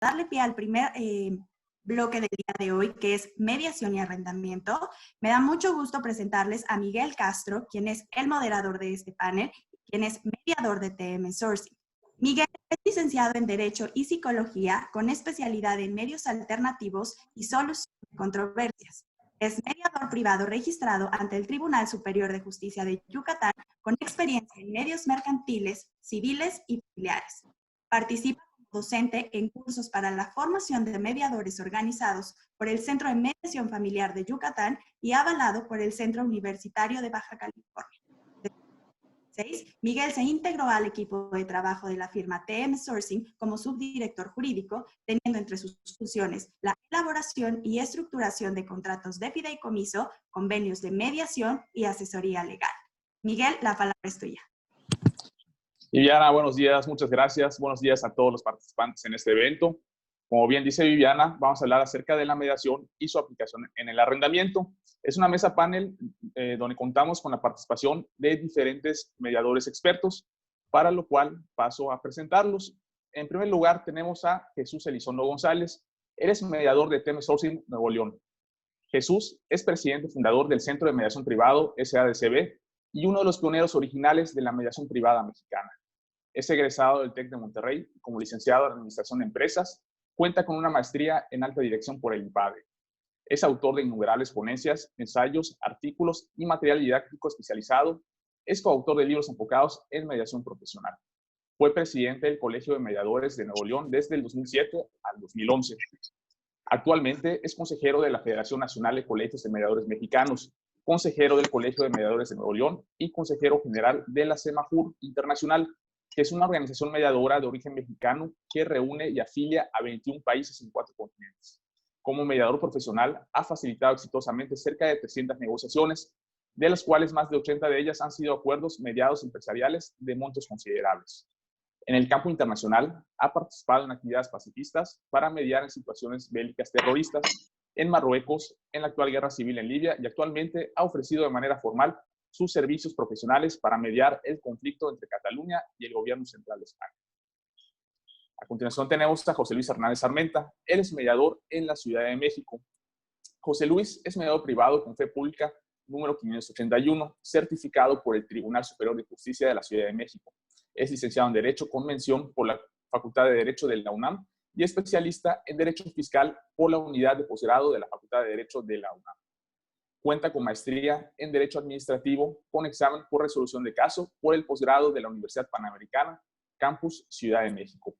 darle pie al primer bloque del día de hoy, que es mediación y arrendamiento, me da mucho gusto presentarles a Miguel Castro, quien es el moderador de este panel, quien es mediador de TM Sourcing. Miguel es licenciado en Derecho y Psicología con especialidad en medios alternativos y solución de controversias. Es mediador privado registrado ante el Tribunal Superior de Justicia de Yucatán con experiencia en medios mercantiles, civiles y familiares. Participa como docente en cursos para la formación de mediadores organizados por el Centro de Mediación Familiar de Yucatán y avalado por el Centro Universitario de Baja California. Miguel se integró al equipo de trabajo de la firma TM Sourcing como subdirector jurídico, teniendo entre sus funciones la elaboración y estructuración de contratos de fideicomiso, convenios de mediación y asesoría legal. Miguel, la palabra es tuya. Viviana, buenos días, muchas gracias. Buenos días a todos los participantes en este evento. Como bien dice Viviana, vamos a hablar acerca de la mediación y su aplicación en el arrendamiento. Es una mesa panel donde contamos con la participación de diferentes mediadores expertos, para lo cual paso a presentarlos. En primer lugar, tenemos a Jesús Elizondo González. Él es mediador de TM Sourcing Nuevo León. Jesús es presidente fundador del Centro de Mediación Privado, SADCB, y uno de los pioneros originales de la mediación privada mexicana. Es egresado del TEC de Monterrey como licenciado en Administración de Empresas. Cuenta con una maestría en alta dirección por el IPADE. Es autor de innumerables ponencias, ensayos, artículos y material didáctico especializado. Es coautor de libros enfocados en mediación profesional. Fue presidente del Colegio de Mediadores de Nuevo León desde el 2007 al 2011. Actualmente es consejero de la Federación Nacional de Colegios de Mediadores Mexicanos, consejero del Colegio de Mediadores de Nuevo León y consejero general de la CEMAJUR Internacional, que es una organización mediadora de origen mexicano que reúne y afilia a 21 países en 4 continentes. Como mediador profesional, ha facilitado exitosamente cerca de 300 negociaciones, de las cuales más de 80 de ellas han sido acuerdos mediados empresariales de montos considerables. En el campo internacional, ha participado en actividades pacifistas para mediar en situaciones bélicas terroristas en Marruecos, en la actual guerra civil en Libia, y actualmente ha ofrecido de manera formal sus servicios profesionales para mediar el conflicto entre Cataluña y el gobierno central de España. A continuación tenemos a José Luis Hernández Armenta. Él es mediador en la Ciudad de México. José Luis es mediador privado con fe pública número 581, certificado por el Tribunal Superior de Justicia de la Ciudad de México. Es licenciado en Derecho con mención por la Facultad de Derecho de la UNAM y especialista en Derecho Fiscal por la Unidad de Posgrado de la Facultad de Derecho de la UNAM. Cuenta con maestría en Derecho Administrativo con examen por resolución de caso por el posgrado de la Universidad Panamericana, Campus Ciudad de México.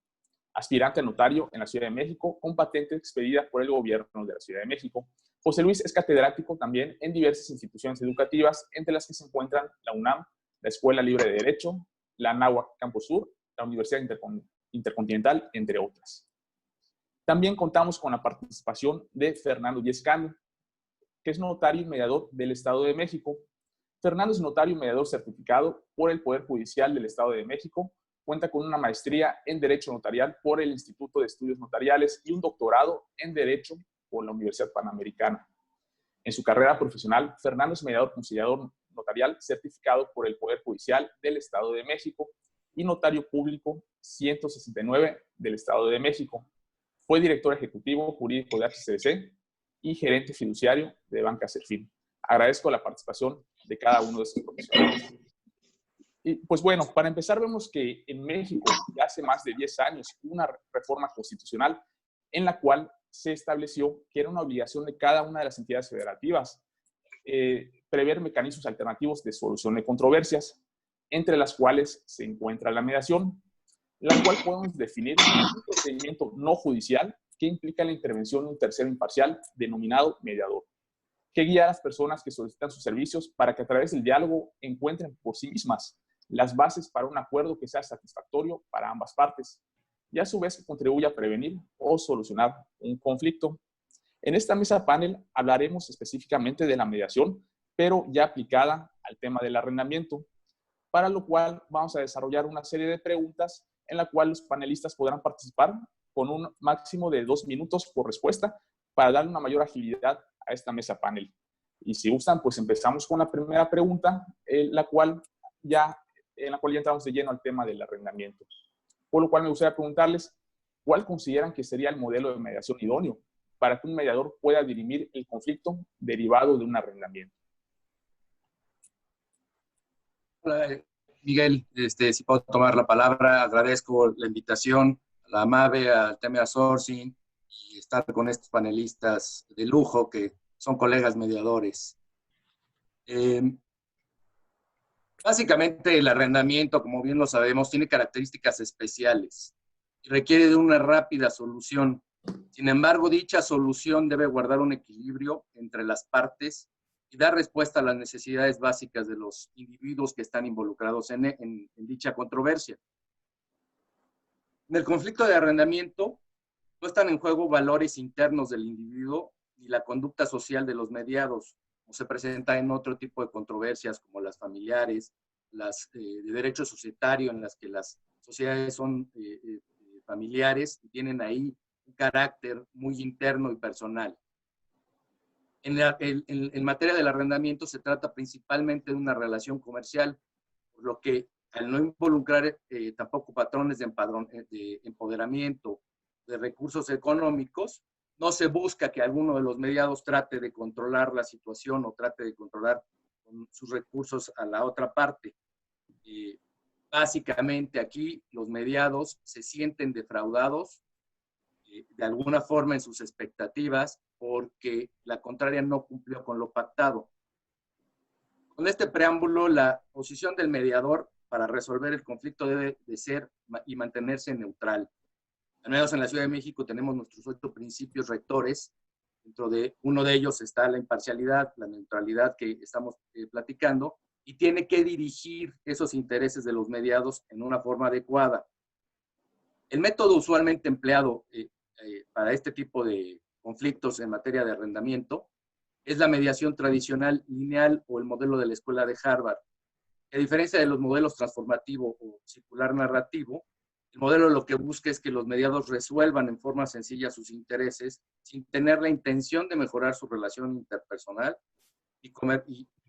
Aspirante a notario en la Ciudad de México con patente expedida por el gobierno de la Ciudad de México. José Luis es catedrático también en diversas instituciones educativas, entre las que se encuentran la UNAM, la Escuela Libre de Derecho, la Anáhuac Campus Sur, la Universidad Intercontinental, entre otras. También contamos con la participación de Fernando Yescano, que es notario y mediador del Estado de México. Fernando es notario y mediador certificado por el Poder Judicial del Estado de México. Cuenta con una maestría en Derecho Notarial por el Instituto de Estudios Notariales y un doctorado en Derecho por la Universidad Panamericana. En su carrera profesional, Fernando es mediador conciliador notarial certificado por el Poder Judicial del Estado de México y notario público 169 del Estado de México. Fue director ejecutivo jurídico de HCBC y gerente fiduciario de Banca Serfín. Agradezco la participación de cada uno de estos profesionales. Y pues bueno, para empezar, vemos que en México ya hace más de 10 años hubo una reforma constitucional en la cual se estableció que era una obligación de cada una de las entidades federativas prever mecanismos alternativos de solución de controversias, entre las cuales se encuentra la mediación, la cual podemos definir un procedimiento no judicial que implica la intervención de un tercero imparcial denominado mediador, que guía a las personas que solicitan sus servicios para que a través del diálogo encuentren por sí mismas las bases para un acuerdo que sea satisfactorio para ambas partes y a su vez contribuya a prevenir o solucionar un conflicto. En esta mesa panel hablaremos específicamente de la mediación, pero ya aplicada al tema del arrendamiento, para lo cual vamos a desarrollar una serie de preguntas en la cual los panelistas podrán participar con un máximo de 2 minutos por respuesta para darle una mayor agilidad a esta mesa panel. Y si gustan, pues empezamos con la primera pregunta, en la cual ya entramos de lleno al tema del arrendamiento. Por lo cual me gustaría preguntarles, ¿cuál consideran que sería el modelo de mediación idóneo para que un mediador pueda dirimir el conflicto derivado de un arrendamiento? Hola, Miguel, si puedo tomar la palabra, agradezco la invitación a la AMAVE, al tema Sourcing y estar con estos panelistas de lujo que son colegas mediadores. Básicamente el arrendamiento, como bien lo sabemos, tiene características especiales y requiere de una rápida solución. Sin embargo, dicha solución debe guardar un equilibrio entre las partes y dar respuesta a las necesidades básicas de los individuos que están involucrados en dicha controversia. En el conflicto de arrendamiento no están en juego valores internos del individuo ni la conducta social de los mediados, como se presenta en otro tipo de controversias como las familiares, las de derecho societario, en las que las sociedades son familiares y tienen ahí un carácter muy interno y personal. En materia del arrendamiento se trata principalmente de una relación comercial, por lo que al no involucrar tampoco patrones de empoderamiento de recursos económicos, no se busca que alguno de los mediados trate de controlar la situación o trate de controlar con sus recursos a la otra parte. Básicamente aquí los mediados se sienten defraudados de alguna forma en sus expectativas porque la contraria no cumplió con lo pactado. Con este preámbulo, la posición del mediador para resolver el conflicto debe de ser y mantenerse neutral. Al menos en la Ciudad de México tenemos nuestros 8 principios rectores. Dentro de uno de ellos está la imparcialidad, la neutralidad que estamos platicando, y tiene que dirigir esos intereses de los mediados en una forma adecuada. El método usualmente empleado para este tipo de conflictos en materia de arrendamiento es la mediación tradicional lineal o el modelo de la escuela de Harvard. A diferencia de los modelos transformativo o circular narrativo, el modelo lo que busca es que los mediados resuelvan en forma sencilla sus intereses sin tener la intención de mejorar su relación interpersonal y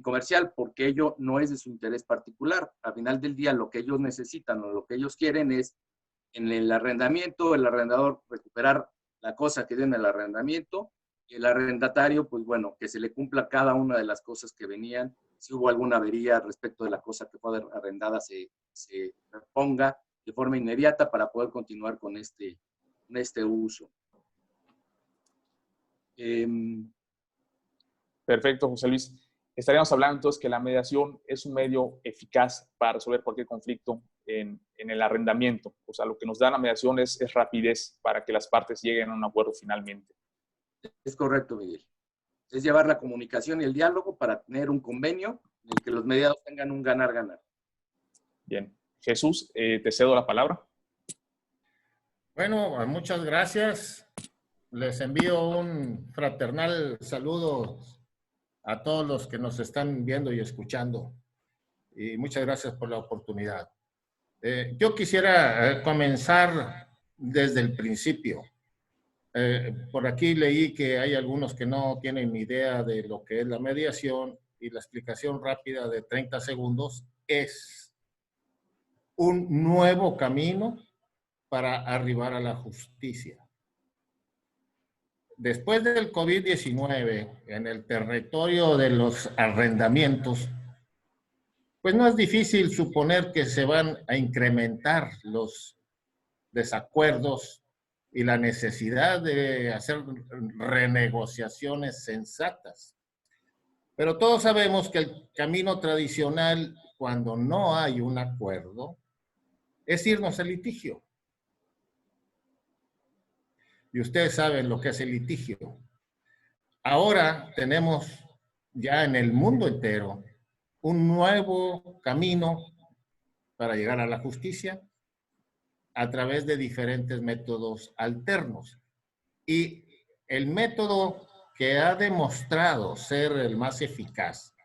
comercial, porque ello no es de su interés particular. Al final del día, lo que ellos necesitan o lo que ellos quieren es, en el arrendamiento, el arrendador recuperar la cosa que dio en el arrendamiento, y el arrendatario, pues bueno, que se le cumpla cada una de las cosas que venían. Si hubo alguna avería respecto de la cosa que fue arrendada, se reponga de forma inmediata para poder continuar con este uso. Perfecto, José Luis. Estaríamos hablando entonces que la mediación es un medio eficaz para resolver cualquier conflicto en el arrendamiento. O sea, lo que nos da la mediación es rapidez para que las partes lleguen a un acuerdo finalmente. Es correcto, Miguel. Es llevar la comunicación y el diálogo para tener un convenio en el que los mediados tengan un ganar-ganar. Bien. Jesús, te cedo la palabra. Bueno, muchas gracias. Les envío un fraternal saludo a todos los que nos están viendo y escuchando. Y muchas gracias por la oportunidad. Yo quisiera comenzar desde el principio. Por aquí leí que hay algunos que no tienen ni idea de lo que es la mediación, y la explicación rápida de 30 segundos es un nuevo camino para arribar a la justicia. Después del COVID-19, en el territorio de los arrendamientos, pues no es difícil suponer que se van a incrementar los desacuerdos y la necesidad de hacer renegociaciones sensatas. Pero todos sabemos que el camino tradicional, cuando no hay un acuerdo, es irnos al litigio. Y ustedes saben lo que es el litigio. Ahora tenemos ya en el mundo entero un nuevo camino para llegar a la justicia a través de diferentes métodos alternos. Y el método que ha demostrado ser el más eficaz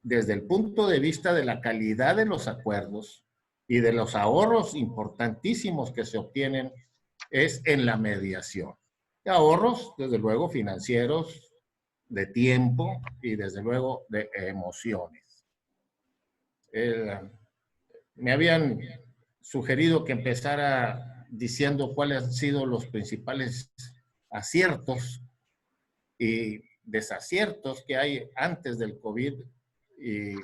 desde el punto de vista de la calidad de los acuerdos y de los ahorros importantísimos que se obtienen es en la mediación. De ahorros, desde luego, financieros, de tiempo y desde luego de emociones. Me habían sugerido que empezara diciendo cuáles han sido los principales aciertos y desaciertos que hay antes del COVID y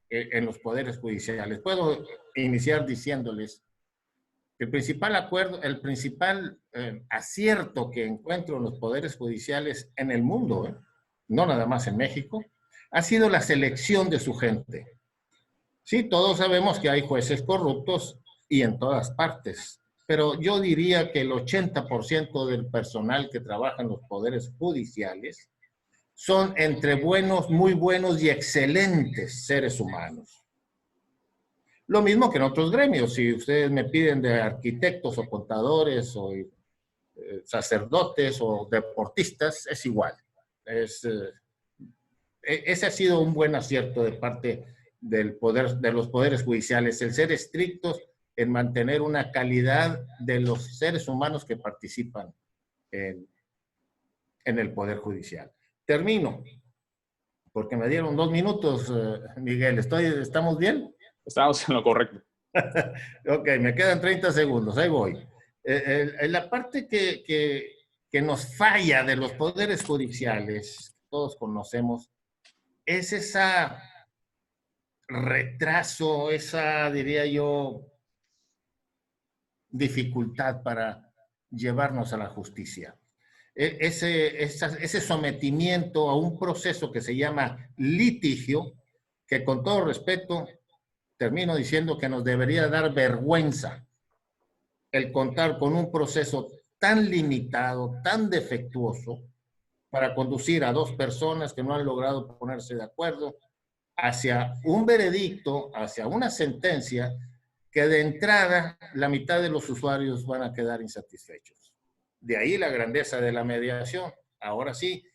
en los poderes judiciales. Puedo iniciar diciéndoles que el principal acierto que encuentro en los poderes judiciales en el mundo, no nada más en México, ha sido la selección de su gente. Sí, todos sabemos que hay jueces corruptos y en todas partes, pero yo diría que el 80% del personal que trabaja en los poderes judiciales son entre buenos, muy buenos y excelentes seres humanos. Lo mismo que en otros gremios. Si ustedes me piden de arquitectos o contadores o sacerdotes o deportistas, es igual. Ese ha sido un buen acierto de parte de los poderes judiciales, el ser estrictos en mantener una calidad de los seres humanos que participan en el Poder Judicial. Termino, porque me dieron 2 minutos, Miguel. ¿Estamos bien? Estamos en lo correcto. Ok, me quedan 30 segundos, ahí voy. La parte que nos falla de los poderes judiciales, todos conocemos, es esa retraso, esa, diría yo, dificultad para llevarnos a la justicia. Ese sometimiento a un proceso que se llama litigio, que con todo respeto termino diciendo que nos debería dar vergüenza el contar con un proceso tan limitado, tan defectuoso, para conducir a 2 personas que no han logrado ponerse de acuerdo hacia un veredicto, hacia una sentencia que de entrada la mitad de los usuarios van a quedar insatisfechos. De ahí la grandeza de la mediación. Ahora sí,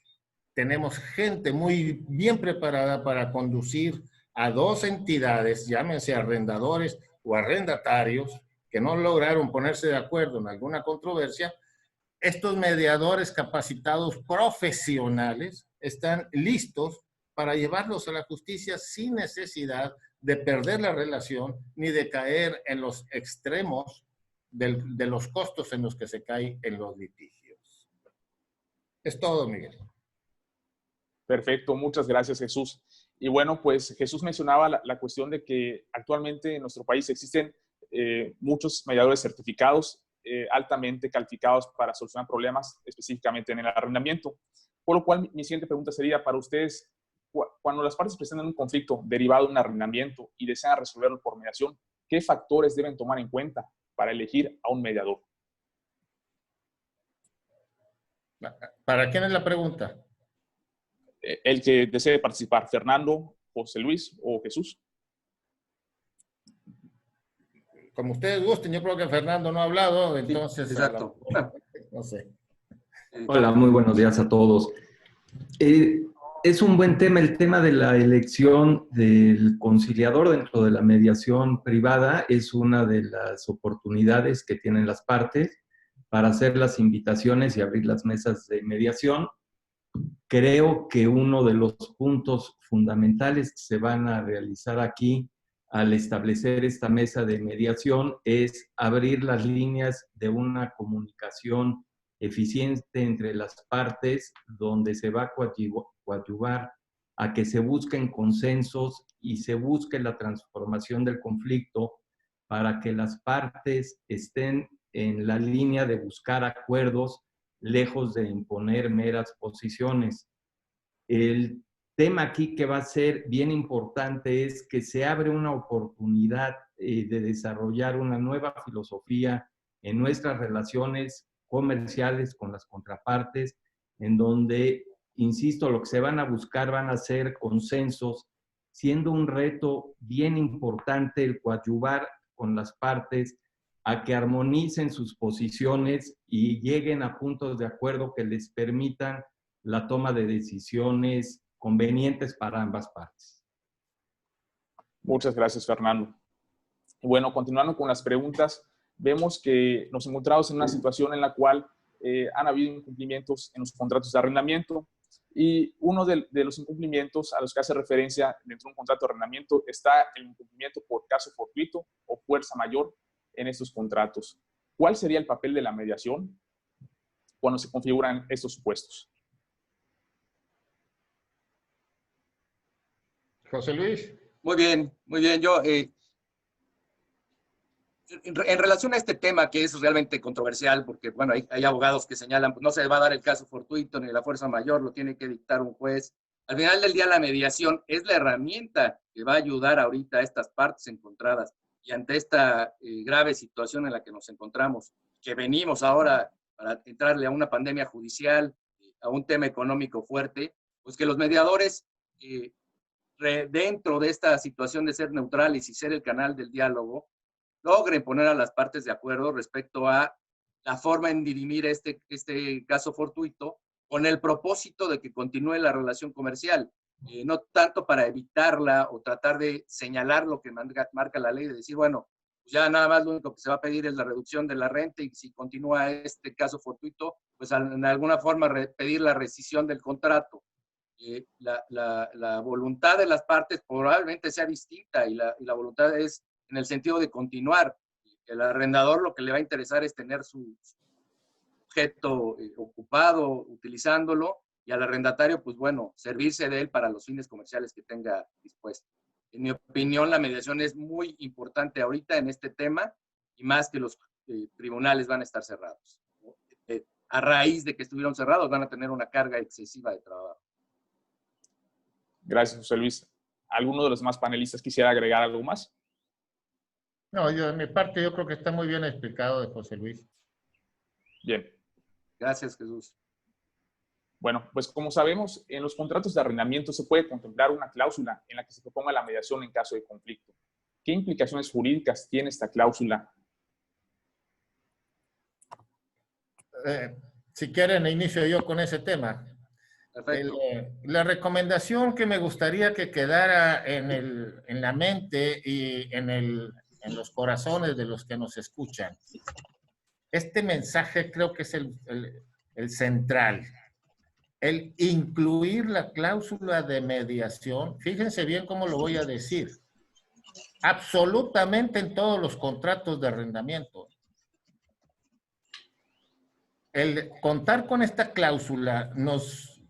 tenemos gente muy bien preparada para conducir a 2 entidades, llámense arrendadores o arrendatarios, que no lograron ponerse de acuerdo en alguna controversia. Estos mediadores capacitados profesionales están listos para llevarlos a la justicia sin necesidad de perder la relación ni de caer en los extremos de los costos en los que se cae en los litigios. Es todo, Miguel. Perfecto, muchas gracias, Jesús. Y bueno, pues Jesús mencionaba la cuestión de que actualmente en nuestro país existen muchos mediadores certificados altamente calificados para solucionar problemas, específicamente en el arrendamiento. Por lo cual, mi siguiente pregunta sería para ustedes, cuando las partes presentan un conflicto derivado de un arrendamiento y desean resolverlo por mediación, ¿qué factores deben tomar en cuenta para elegir a un mediador? ¿Para quién es la pregunta? El que desee participar, Fernando, José Luis o Jesús. Como ustedes gusten, yo creo que Fernando no ha hablado, entonces... Sí, exacto. No sé. Hola, muy buenos días a todos. Es un buen tema el tema de la elección del conciliador dentro de la mediación privada. Es una de las oportunidades que tienen las partes para hacer las invitaciones y abrir las mesas de mediación. Creo que uno de los puntos fundamentales que se van a realizar aquí al establecer esta mesa de mediación es abrir las líneas de una comunicación eficiente entre las partes, donde se va a coadyuvar a que se busquen consensos y se busque la transformación del conflicto para que las partes estén en la línea de buscar acuerdos lejos de imponer meras posiciones. El tema aquí que va a ser bien importante es que se abre una oportunidad de desarrollar una nueva filosofía en nuestras relaciones comerciales con las contrapartes, en donde, insisto, lo que se van a buscar van a ser consensos, siendo un reto bien importante el coadyuvar con las partes a que armonicen sus posiciones y lleguen a puntos de acuerdo que les permitan la toma de decisiones convenientes para ambas partes. Muchas gracias, Fernando. Bueno, continuando con las preguntas, vemos que nos encontramos en una situación en la cual han habido incumplimientos en los contratos de arrendamiento y uno de los incumplimientos a los que hace referencia dentro de un contrato de arrendamiento está el incumplimiento por caso fortuito o fuerza mayor en estos contratos. ¿cuál sería el papel de la mediación cuando se configuran estos supuestos? José Luis. Muy bien, muy bien. Yo, en relación a este tema que es realmente controversial, porque bueno, hay abogados que señalan, pues no se va a dar el caso fortuito ni la fuerza mayor, lo tiene que dictar un juez. Al final del día, la mediación es la herramienta que va a ayudar ahorita a estas partes encontradas y ante esta grave situación en la que nos encontramos, que venimos ahora para entrarle a una pandemia judicial, a un tema económico fuerte, pues que los mediadores, dentro de esta situación de ser neutrales y ser el canal del diálogo, logren poner a las partes de acuerdo respecto a la forma en dirimir este caso fortuito con el propósito de que continúe la relación comercial, no tanto para evitarla o tratar de señalar lo que marca la ley, de decir, bueno, pues ya nada más lo único que se va a pedir es la reducción de la renta y si continúa este caso fortuito, pues en alguna forma pedir la rescisión del contrato. La voluntad de las partes probablemente sea distinta y la voluntad es en el sentido de continuar. El arrendador lo que le va a interesar es tener su objeto ocupado, utilizándolo, y al arrendatario, pues bueno, servirse de él para los fines comerciales que tenga dispuesto. En mi opinión, la mediación es muy importante ahorita en este tema, y más que los tribunales van a estar cerrados. A raíz de que estuvieron cerrados, van a tener una carga excesiva de trabajo. Gracias, José Luis. ¿Alguno de los demás panelistas quisiera agregar algo más? No, yo de mi parte yo creo que está muy bien explicado de José Luis. Bien. Gracias, Jesús. Bueno, pues como sabemos, en los contratos de arrendamiento se puede contemplar una cláusula en la que se proponga la mediación en caso de conflicto. ¿Qué implicaciones jurídicas tiene esta cláusula? Si quieren, inicio yo con ese tema. Perfecto. La recomendación que me gustaría que quedara en la mente y en los corazones de los que nos escuchan. Este mensaje creo que es el central. El incluir la cláusula de mediación, fíjense bien cómo lo voy a decir, absolutamente en todos los contratos de arrendamiento. El contar con esta cláusula nos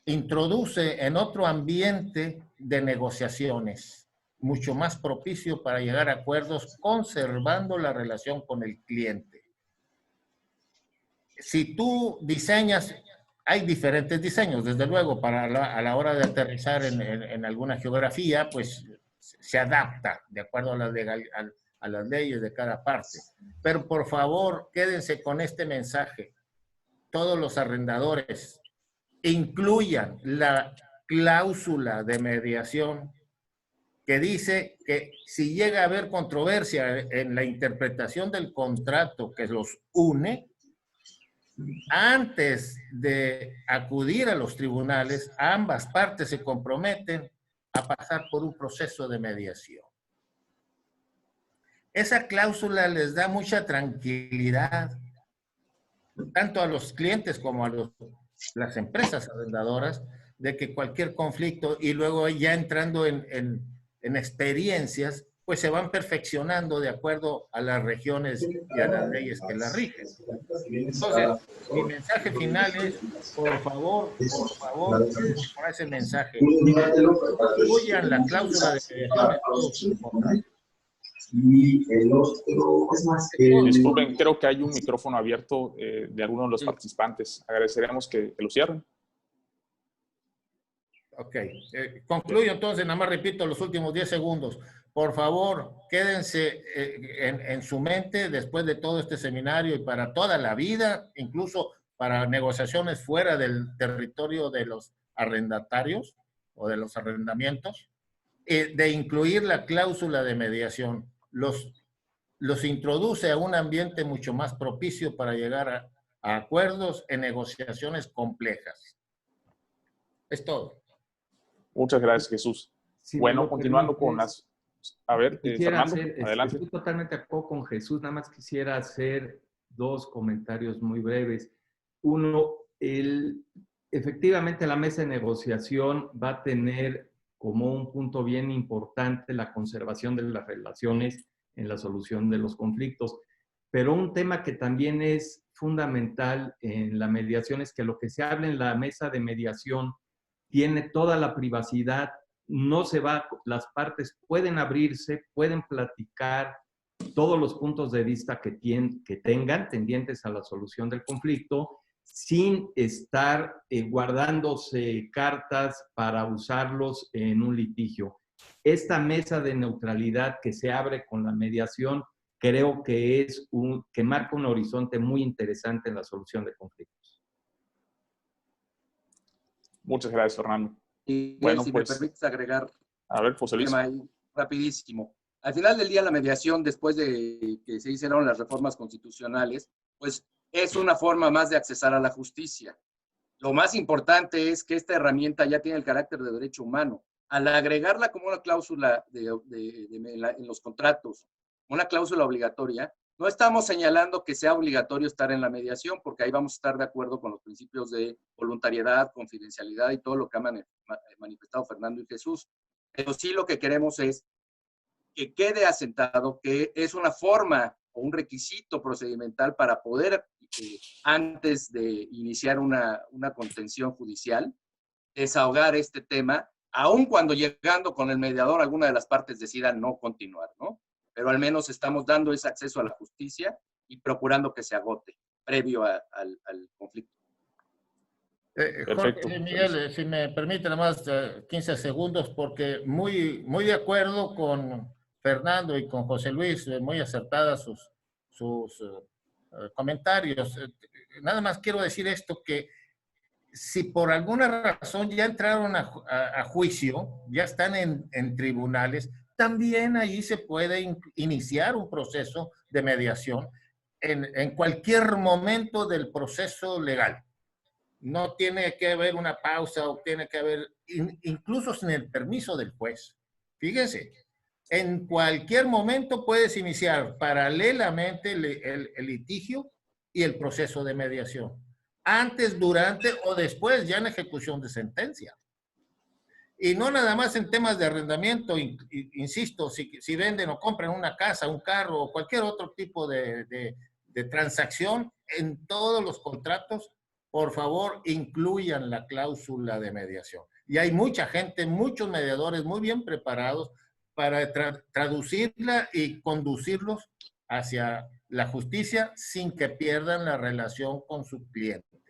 introduce en otro ambiente de negociaciones, mucho más propicio para llegar a acuerdos conservando la relación con el cliente. Si tú diseñas, hay diferentes diseños, desde luego, a la hora de aterrizar en alguna geografía, pues se adapta de acuerdo a las leyes de cada parte. Pero por favor, quédense con este mensaje. Todos los arrendadores incluyan la cláusula de mediación que dice que si llega a haber controversia en la interpretación del contrato que los une, antes de acudir a los tribunales, ambas partes se comprometen a pasar por un proceso de mediación. Esa cláusula les da mucha tranquilidad, tanto a los clientes como a las empresas arrendadoras, de que cualquier conflicto y luego ya entrando en experiencias, pues se van perfeccionando de acuerdo a las regiones y a las leyes que las rigen. Entonces, mi mensaje final es, por favor, por ese mensaje, incluyan la cláusula de mediación en todos sus contratos. Y el otro es más disculpen, creo que hay un micrófono abierto de alguno de los participantes. Agradeceríamos que lo cierren. Ok. Concluyo entonces, nada más repito los últimos 10 segundos. Por favor, quédense en su mente después de todo este seminario y para toda la vida, incluso para negociaciones fuera del territorio de los arrendatarios o de los arrendamientos, de incluir la cláusula de mediación. Los introduce a un ambiente mucho más propicio para llegar a acuerdos en negociaciones complejas. Es todo. Muchas gracias, Jesús. Sí, bueno, continuando con las... A ver, Fernando, adelante. Estoy totalmente de acuerdo con Jesús, nada más quisiera hacer dos comentarios muy breves. Uno, efectivamente la mesa de negociación va a tener como un punto bien importante la conservación de las relaciones en la solución de los conflictos. pero un tema que también es fundamental en la mediación es que lo que se habla en la mesa de mediación tiene toda la privacidad, no se va, las partes pueden abrirse, pueden platicar todos los puntos de vista que tengan tendientes a la solución del conflicto, sin estar guardándose cartas para usarlos en un litigio. Esta mesa de neutralidad que se abre con la mediación creo que que marca un horizonte muy interesante en la solución de conflictos. Muchas gracias, Fernando. Y bueno, si pues, me permites agregar a ver, José Luis. un tema ahí rapidísimo. Al final del día, la mediación, después de que se hicieron las reformas constitucionales, pues es una forma más de accesar a la justicia. Lo más importante es que esta herramienta ya tiene el carácter de derecho humano. Al agregarla como una cláusula en los contratos, una cláusula obligatoria, no estamos señalando que sea obligatorio estar en la mediación, porque ahí vamos a estar de acuerdo con los principios de voluntariedad, confidencialidad y todo lo que han manifestado Fernando y Jesús. Pero sí lo que queremos es que quede asentado que es una forma o un requisito procedimental para poder, antes de iniciar una contención judicial, desahogar este tema, aun cuando llegando con el mediador alguna de las partes decida no continuar, ¿no? Pero al menos estamos dando ese acceso a la justicia y procurando que se agote previo al conflicto. Jorge, Miguel, si me permite nada más 15 segundos, porque muy de acuerdo con Fernando y con José Luis, muy acertadas sus comentarios. Nada más quiero decir esto, que si por alguna razón ya entraron a juicio, ya están en tribunales, también ahí se puede iniciar un proceso de mediación en cualquier momento del proceso legal. No tiene que haber una pausa o tiene que haber, incluso sin el permiso del juez. Fíjense, en cualquier momento puedes iniciar paralelamente el litigio y el proceso de mediación. Antes, durante o después, ya en ejecución de sentencia. Y no nada más en temas de arrendamiento, insisto, si venden o compran una casa, un carro o cualquier otro tipo de transacción, en todos los contratos, por favor, incluyan la cláusula de mediación. Y hay mucha gente, muchos mediadores muy bien preparados para traducirla y conducirlos hacia la justicia sin que pierdan la relación con su cliente.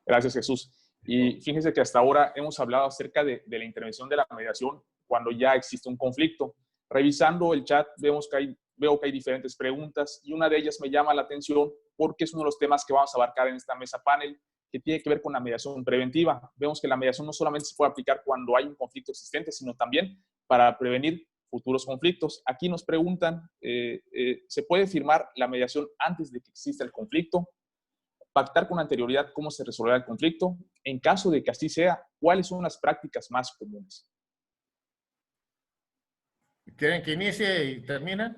Gracias, Jesús. Y fíjense que hasta ahora hemos hablado acerca de la intervención de la mediación cuando ya existe un conflicto. Revisando el chat, veo que hay diferentes preguntas y una de ellas me llama la atención porque es uno de los temas que vamos a abarcar en esta mesa panel, que tiene que ver con la mediación preventiva. Vemos que la mediación no solamente se puede aplicar cuando hay un conflicto existente, sino también para prevenir futuros conflictos. Aquí nos preguntan, ¿se puede firmar la mediación antes de que exista el conflicto? Pactar con anterioridad cómo se resolverá el conflicto. En caso de que así sea, ¿cuáles son las prácticas más comunes? ¿Quieren que inicie y termine?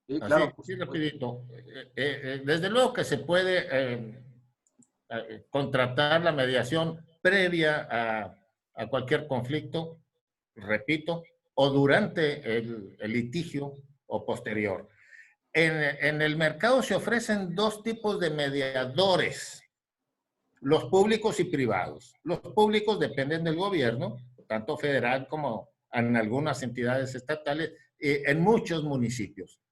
Sí, claro. Así rapidito. Desde luego que se puede contratar la mediación previa a cualquier conflicto, repito, o durante el litigio o posterior. En el mercado se ofrecen dos tipos de mediadores, los públicos y privados. Los públicos dependen del gobierno, tanto federal como en algunas entidades estatales, en muchos municipios.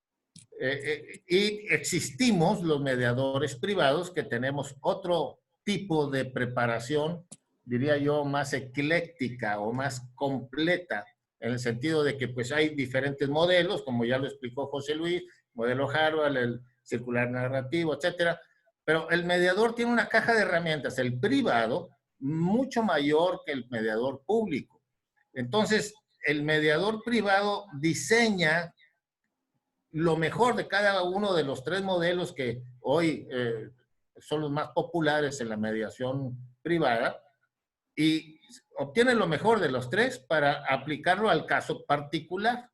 Y existimos los mediadores privados, que tenemos otro tipo de preparación, diría yo, más ecléctica o más completa, en el sentido de que pues hay diferentes modelos, como ya lo explicó José Luis, modelo Harvard, el circular narrativo, etcétera. Pero el mediador tiene una caja de herramientas, el privado, mucho mayor que el mediador público. Entonces, el mediador privado diseña lo mejor de cada uno de los tres modelos que hoy son los más populares en la mediación privada, y obtiene lo mejor de los tres para aplicarlo al caso particular.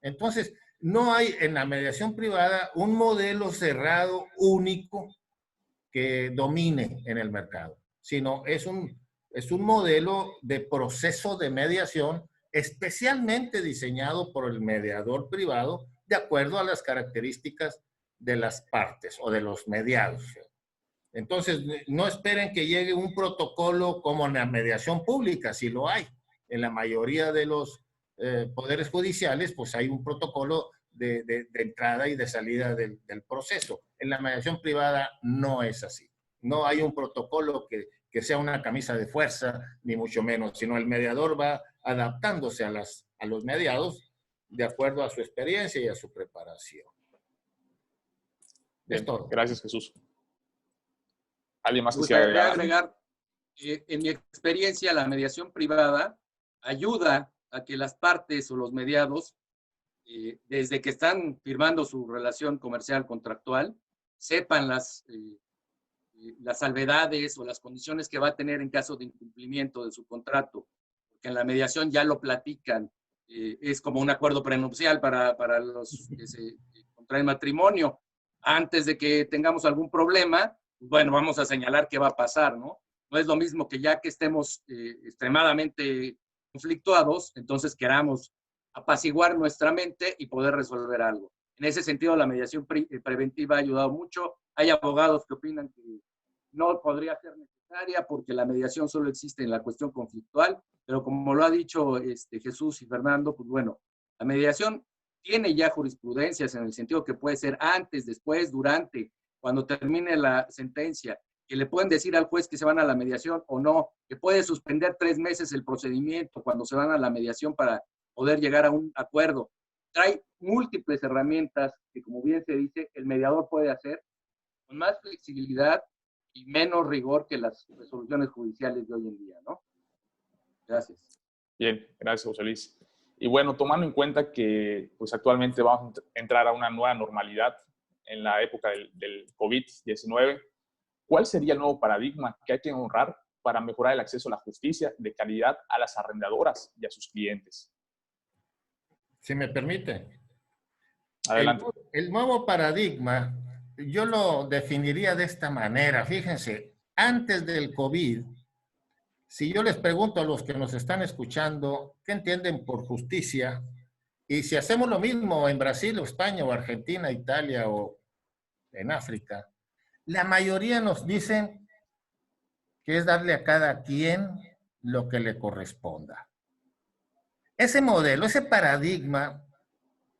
Entonces, no hay en la mediación privada un modelo cerrado único que domine en el mercado, sino es un modelo de proceso de mediación especialmente diseñado por el mediador privado de acuerdo a las características de las partes o de los mediados. Entonces, no esperen que llegue un protocolo como en la mediación pública, si lo hay. En la mayoría de los poderes judiciales, pues hay un protocolo de entrada y de salida del proceso. En la mediación privada no es así. No hay un protocolo que sea una camisa de fuerza, ni mucho menos, sino el mediador va adaptándose a los mediados de acuerdo a su experiencia y a su preparación. Bien, Es todo. gracias, Jesús. ¿Alguien más Me quisiera gustaría agregar? agregar, en mi experiencia, la mediación privada ayuda a que las partes o los mediados, desde que están firmando su relación comercial contractual, sepan las salvedades o las condiciones que va a tener en caso de incumplimiento de su contrato, porque en la mediación ya lo platican, es como un acuerdo prenupcial para los que se contraen matrimonio. Antes de que tengamos algún problema, bueno, vamos a señalar qué va a pasar, ¿no? No es lo mismo que ya que estemos extremadamente conflictuados, entonces queramos apaciguar nuestra mente y poder resolver algo. En ese sentido, la mediación preventiva ha ayudado mucho. Hay abogados que opinan que no podría ser necesaria porque la mediación solo existe en la cuestión conflictual, pero como lo ha dicho Jesús y Fernando, pues bueno, la mediación tiene ya jurisprudencias en el sentido que puede ser antes, después, durante, cuando termine la sentencia, que le pueden decir al juez que se van a la mediación o no, que puede suspender 3 meses el procedimiento cuando se van a la mediación para poder llegar a un acuerdo. Trae múltiples herramientas que, como bien se dice, el mediador puede hacer con más flexibilidad y menos rigor que las resoluciones judiciales de hoy en día, ¿no? Gracias. Bien, gracias, José Luis. Y bueno, tomando en cuenta que pues, actualmente vamos a entrar a una nueva normalidad en la época del COVID-19, ¿cuál sería el nuevo paradigma que hay que honrar para mejorar el acceso a la justicia de calidad a las arrendadoras y a sus clientes? Si me permite. Adelante. El nuevo paradigma, yo lo definiría de esta manera. Fíjense, antes del COVID, si yo les pregunto a los que nos están escuchando, ¿qué entienden por justicia? Y si hacemos lo mismo en Brasil o España o Argentina, Italia o en África, la mayoría nos dicen que es darle a cada quien lo que le corresponda. Ese modelo, ese paradigma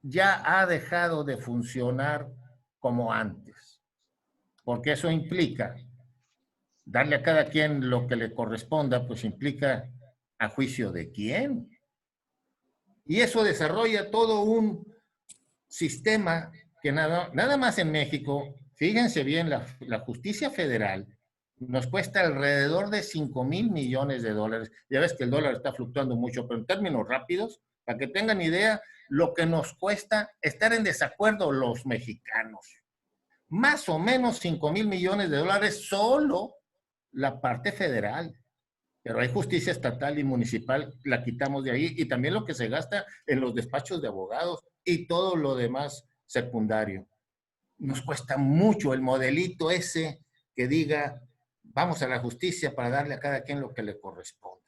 ya ha dejado de funcionar como antes, porque eso implica darle a cada quien lo que le corresponda, pues implica a juicio de quién. Y eso desarrolla todo un sistema que nada más en México, fíjense bien, la justicia federal nos cuesta alrededor de 5,000 millones de dólares. Ya ves que el dólar está fluctuando mucho, pero en términos rápidos, para que tengan idea, lo que nos cuesta estar en desacuerdo los mexicanos. Más o menos 5,000 millones de dólares solo la parte federal. Pero hay justicia estatal y municipal, la quitamos de ahí, y también lo que se gasta en los despachos de abogados y todo lo demás secundario. Nos cuesta mucho el modelito ese que diga, vamos a la justicia para darle a cada quien lo que le corresponda.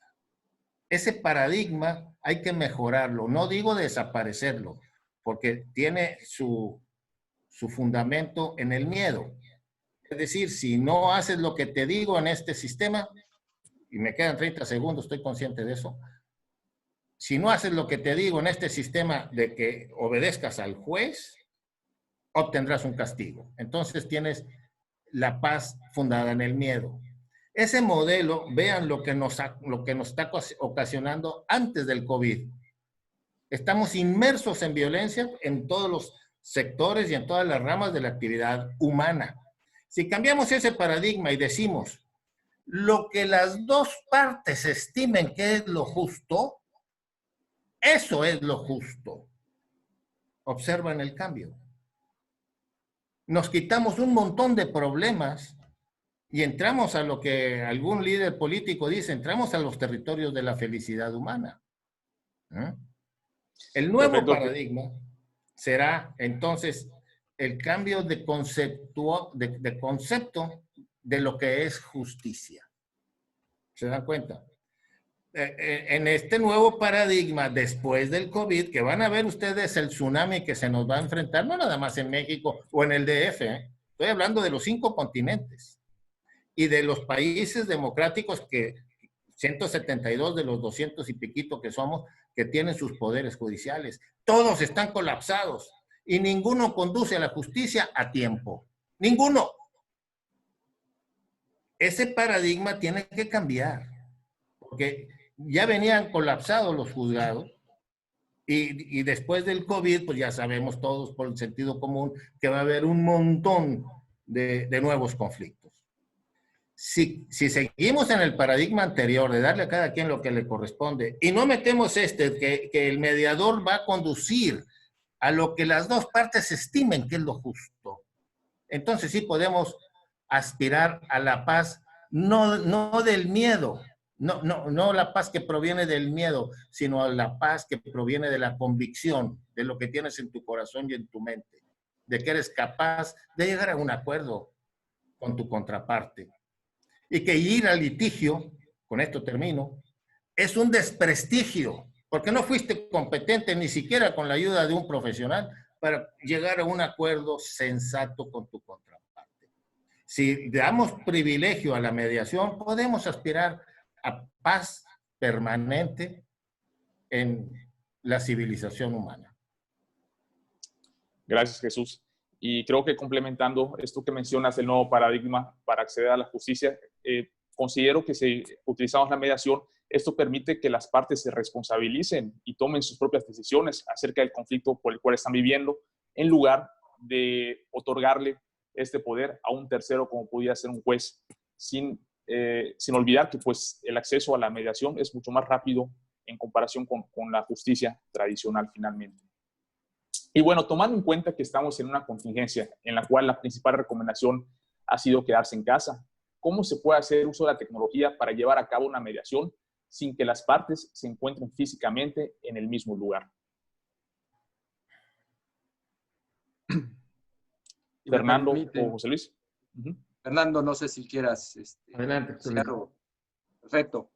Ese paradigma hay que mejorarlo, no digo desaparecerlo, porque tiene su fundamento en el miedo. Es decir, si no haces lo que te digo en este sistema, y me quedan 30 segundos, estoy consciente de eso, si no haces lo que te digo en este sistema de que obedezcas al juez, obtendrás un castigo. Entonces tienes la paz fundada en el miedo. Ese modelo, vean lo que nos está ocasionando antes del COVID. Estamos inmersos en violencia en todos los sectores y en todas las ramas de la actividad humana. Si cambiamos ese paradigma y decimos lo que las dos partes estimen que es lo justo, eso es lo justo. Observan el cambio. Nos quitamos un montón de problemas y entramos a lo que algún líder político dice, entramos a los territorios de la felicidad humana. El nuevo paradigma será entonces el cambio de concepto de lo que es justicia. ¿Se dan cuenta? en este nuevo paradigma, después del COVID, que van a ver ustedes el tsunami que se nos va a enfrentar, no nada más en México o en el DF, estoy hablando de los 5 continentes y de los países democráticos que 172 de los 200 y piquito que somos, que tienen sus poderes judiciales. Todos están colapsados y ninguno conduce a la justicia a tiempo. Ninguno. Ese paradigma tiene que cambiar, porque ya venían colapsados los juzgados y después del COVID, pues ya sabemos todos por el sentido común que va a haber un montón de nuevos conflictos. Si seguimos en el paradigma anterior de darle a cada quien lo que le corresponde y no metemos que el mediador va a conducir a lo que las dos partes estimen que es lo justo, entonces sí podemos aspirar a la paz, no del miedo, no la paz que proviene del miedo, sino a la paz que proviene de la convicción, de lo que tienes en tu corazón y en tu mente, de que eres capaz de llegar a un acuerdo con tu contraparte. Y que ir al litigio, con esto termino, es un desprestigio, porque no fuiste competente ni siquiera con la ayuda de un profesional para llegar a un acuerdo sensato con tu contraparte. Si damos privilegio a la mediación, podemos aspirar a paz permanente en la civilización humana. Gracias, Jesús. Y creo que complementando esto que mencionas, el nuevo paradigma para acceder a la justicia, considero que si utilizamos la mediación, esto permite que las partes se responsabilicen y tomen sus propias decisiones acerca del conflicto por el cual están viviendo, en lugar de otorgarle este poder a un tercero como pudiera ser un juez, sin olvidar que pues, el acceso a la mediación es mucho más rápido en comparación con la justicia tradicional finalmente. Y bueno, tomando en cuenta que estamos en una contingencia en la cual la principal recomendación ha sido quedarse en casa, ¿cómo se puede hacer uso de la tecnología para llevar a cabo una mediación sin que las partes se encuentren físicamente en el mismo lugar? Fernando o José Luis. Fernando, no sé si quieras. Adelante. Perfecto.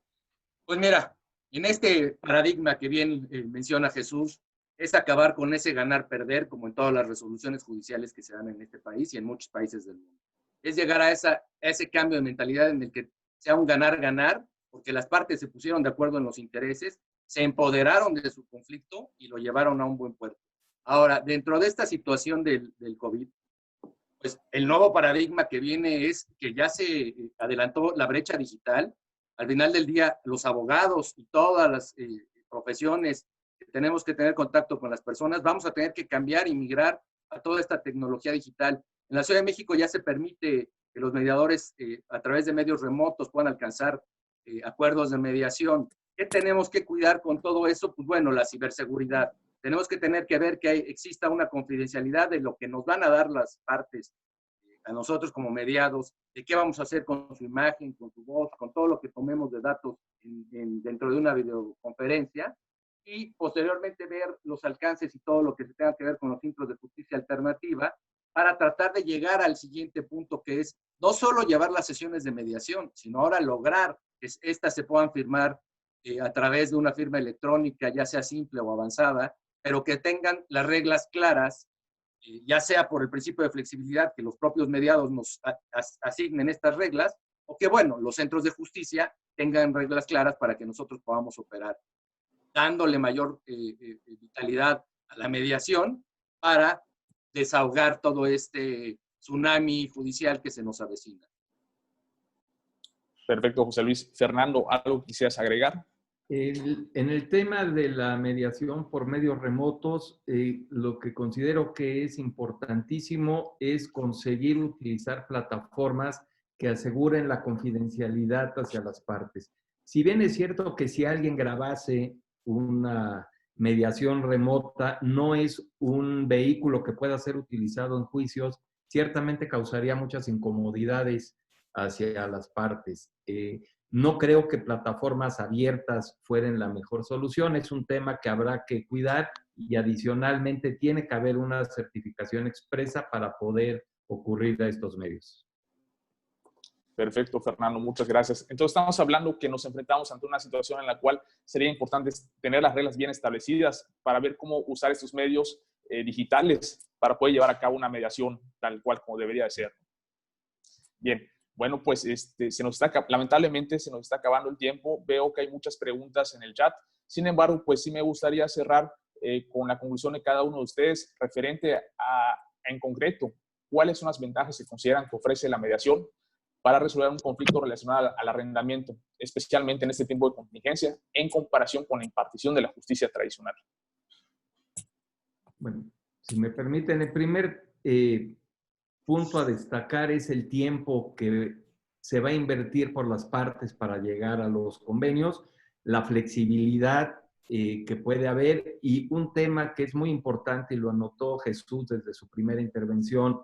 Pues mira, en este paradigma que bien menciona Jesús, es acabar con ese ganar-perder, como en todas las resoluciones judiciales que se dan en este país y en muchos países del mundo. Es llegar a ese cambio de mentalidad en el que sea un ganar-ganar, porque las partes se pusieron de acuerdo en los intereses, se empoderaron de su conflicto y lo llevaron a un buen puerto. Ahora, dentro de esta situación del COVID, pues el nuevo paradigma que viene es que ya se adelantó la brecha digital. Al final del día, los abogados y todas las profesiones que tenemos que tener contacto con las personas, vamos a tener que cambiar y migrar a toda esta tecnología digital. En la Ciudad de México ya se permite que los mediadores a través de medios remotos puedan alcanzar acuerdos de mediación. ¿Qué tenemos que cuidar con todo eso? Pues bueno, la ciberseguridad. Tenemos que tener que ver que exista una confidencialidad de lo que nos van a dar las partes a nosotros como mediados, de qué vamos a hacer con su imagen, con su voz, con todo lo que tomemos de datos dentro de una videoconferencia, y posteriormente ver los alcances y todo lo que se tenga que ver con los centros de justicia alternativa para tratar de llegar al siguiente punto, que es no solo llevar las sesiones de mediación, sino ahora lograr que estas se puedan firmar a través de una firma electrónica, ya sea simple o avanzada, pero que tengan las reglas claras, ya sea por el principio de flexibilidad, que los propios mediados nos asignen estas reglas, o que, bueno, los centros de justicia tengan reglas claras para que nosotros podamos operar, dándole mayor vitalidad a la mediación para desahogar todo este tsunami judicial que se nos avecina. Perfecto, José Luis. Fernando, ¿algo quisieras agregar? En el tema de la mediación por medios remotos, lo que considero que es importantísimo es conseguir utilizar plataformas que aseguren la confidencialidad hacia las partes. Si bien es cierto que si alguien grabase una mediación remota, no es un vehículo que pueda ser utilizado en juicios, ciertamente causaría muchas incomodidades hacia las partes. No creo que plataformas abiertas fueran la mejor solución. Es un tema que habrá que cuidar y adicionalmente tiene que haber una certificación expresa para poder ocurrir a estos medios. Perfecto, Fernando, muchas gracias. Entonces estamos hablando que nos enfrentamos ante una situación en la cual sería importante tener las reglas bien establecidas para ver cómo usar estos medios digitales para poder llevar a cabo una mediación tal cual como debería de ser. Bien, bueno, pues lamentablemente se nos está acabando el tiempo. Veo que hay muchas preguntas en el chat. Sin embargo, pues sí me gustaría cerrar con la conclusión de cada uno de ustedes referente en concreto, cuáles son las ventajas que consideran que ofrece la mediación para resolver un conflicto relacionado al arrendamiento, especialmente en este tiempo de contingencia, en comparación con la impartición de la justicia tradicional. Bueno, si me permiten, el primer punto a destacar es el tiempo que se va a invertir por las partes para llegar a los convenios, la flexibilidad que puede haber, y un tema que es muy importante y lo anotó Jesús desde su primera intervención.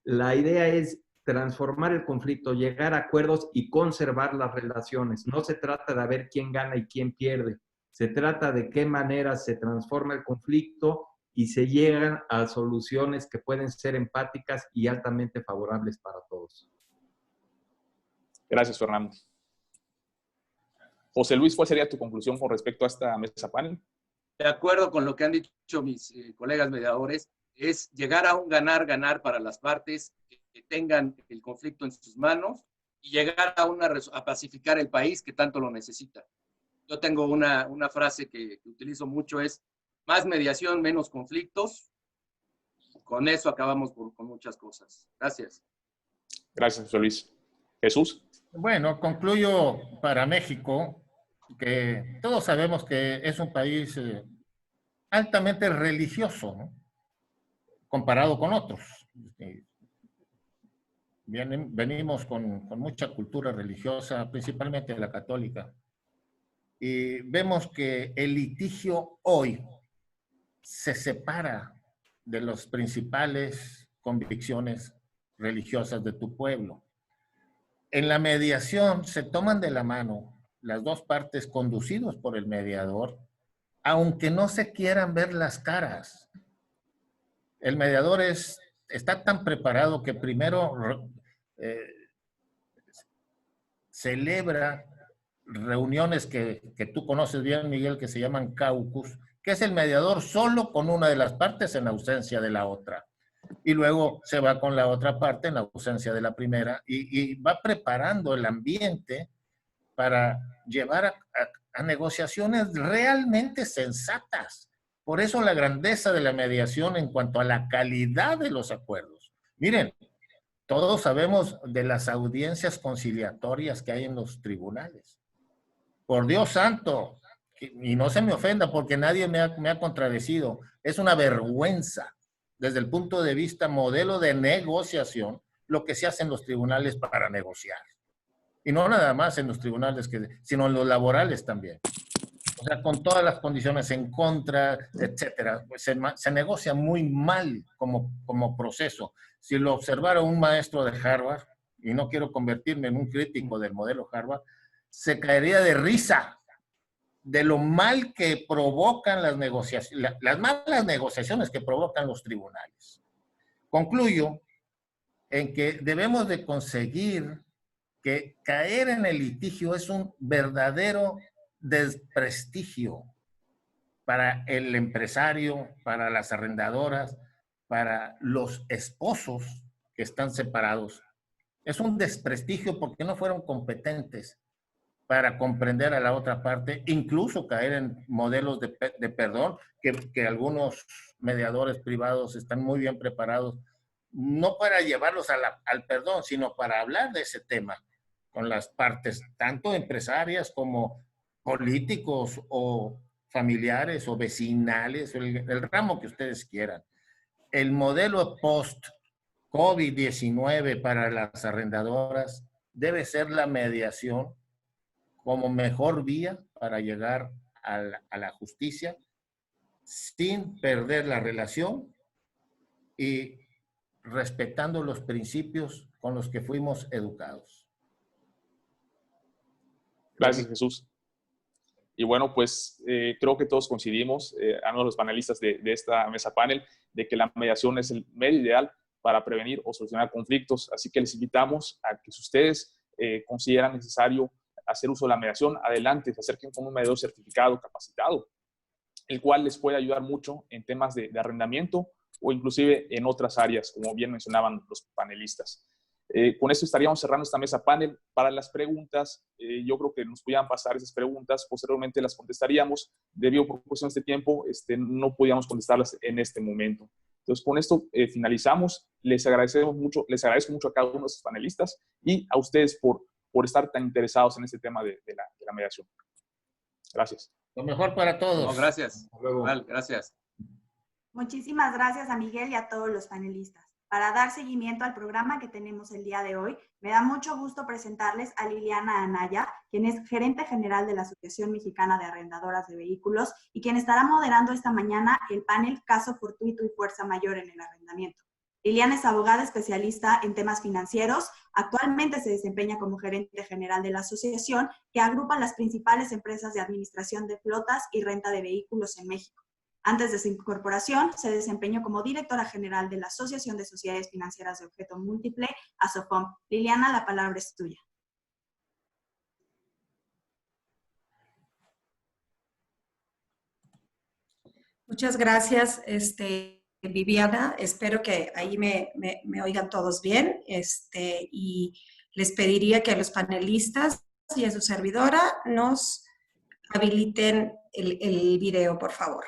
La idea es transformar el conflicto, llegar a acuerdos y conservar las relaciones. No se trata de ver quién gana y quién pierde. Se trata de qué manera se transforma el conflicto y se llegan a soluciones que pueden ser empáticas y altamente favorables para todos. Gracias, Fernando. José Luis, ¿cuál sería tu conclusión con respecto a esta mesa panel? De acuerdo con lo que han dicho mis colegas mediadores, es llegar a un ganar-ganar para las partes que tengan el conflicto en sus manos y llegar a pacificar el país que tanto lo necesita. Yo tengo una frase que utilizo mucho, es más mediación, menos conflictos. Con eso acabamos con muchas cosas. Gracias. Gracias, José Luis. Jesús. Bueno, concluyo para México que todos sabemos que es un país altamente religioso, ¿no? Comparado con otros. Venimos con mucha cultura religiosa, principalmente la católica, y vemos que el litigio hoy se separa de las principales convicciones religiosas de tu pueblo. En la mediación se toman de la mano las dos partes conducidos por el mediador, aunque no se quieran ver las caras. El mediador está tan preparado que primero celebra reuniones que tú conoces bien, Miguel, que se llaman caucus, que es el mediador solo con una de las partes en ausencia de la otra. Y luego se va con la otra parte en ausencia de la primera y va preparando el ambiente para llevar a negociaciones realmente sensatas. Por eso la grandeza de la mediación en cuanto a la calidad de los acuerdos. Miren, todos sabemos de las audiencias conciliatorias que hay en los tribunales. Por Dios santo, y no se me ofenda porque nadie me ha contradecido, es una vergüenza desde el punto de vista modelo de negociación lo que se hace en los tribunales para negociar. Y no nada más en los tribunales, sino en los laborales también. O sea, con todas las condiciones en contra, etcétera. Pues se negocia muy mal como proceso. Si lo observara un maestro de Harvard, y no quiero convertirme en un crítico del modelo Harvard, se caería de risa de lo mal que provocan las negociaciones, las malas negociaciones que provocan los tribunales. Concluyo en que debemos de conseguir que caer en el litigio es un verdadero desprestigio para el empresario, para las arrendadoras, para los esposos que están separados. Es un desprestigio porque no fueron competentes para comprender a la otra parte, incluso caer en modelos de perdón, que algunos mediadores privados están muy bien preparados, no para llevarlos al perdón, sino para hablar de ese tema con las partes, tanto empresarias como políticos o familiares o vecinales, el ramo que ustedes quieran. El modelo post-COVID-19 para las arrendadoras debe ser la mediación como mejor vía para llegar a la justicia sin perder la relación y respetando los principios con los que fuimos educados. Gracias, Jesús. Y bueno, pues creo que todos coincidimos, a los panelistas de esta mesa panel, de que la mediación es el medio ideal para prevenir o solucionar conflictos. Así que les invitamos a que si ustedes consideran necesario hacer uso de la mediación, adelante, se acerquen con un mediador certificado, capacitado, el cual les puede ayudar mucho en temas de arrendamiento o inclusive en otras áreas, como bien mencionaban los panelistas. Con esto estaríamos cerrando esta mesa panel. Para las preguntas, yo creo que nos podían pasar esas preguntas, posteriormente las contestaríamos. Debido por cuestión de este tiempo, no podíamos contestarlas en este momento. Entonces, con esto finalizamos. Les agradezco mucho a cada uno de los panelistas y a ustedes por estar tan interesados en este tema de la mediación. Gracias. Lo mejor para todos. No, gracias. Hasta luego. Gracias. Muchísimas gracias a Miguel y a todos los panelistas. Para dar seguimiento al programa que tenemos el día de hoy, me da mucho gusto presentarles a Liliana Anaya, quien es gerente general de la Asociación Mexicana de Arrendadoras de Vehículos y quien estará moderando esta mañana el panel Caso Fortuito y Fuerza Mayor en el Arrendamiento. Liliana es abogada especialista en temas financieros. Actualmente se desempeña como gerente general de la asociación, que agrupa las principales empresas de administración de flotas y renta de vehículos en México. Antes de su incorporación, se desempeñó como directora general de la Asociación de Sociedades Financieras de Objeto Múltiple, ASOFOM. Liliana, la palabra es tuya. Muchas gracias, Viviana. Espero que ahí me oigan todos bien. Y les pediría que a los panelistas y a su servidora nos habiliten el video, por favor.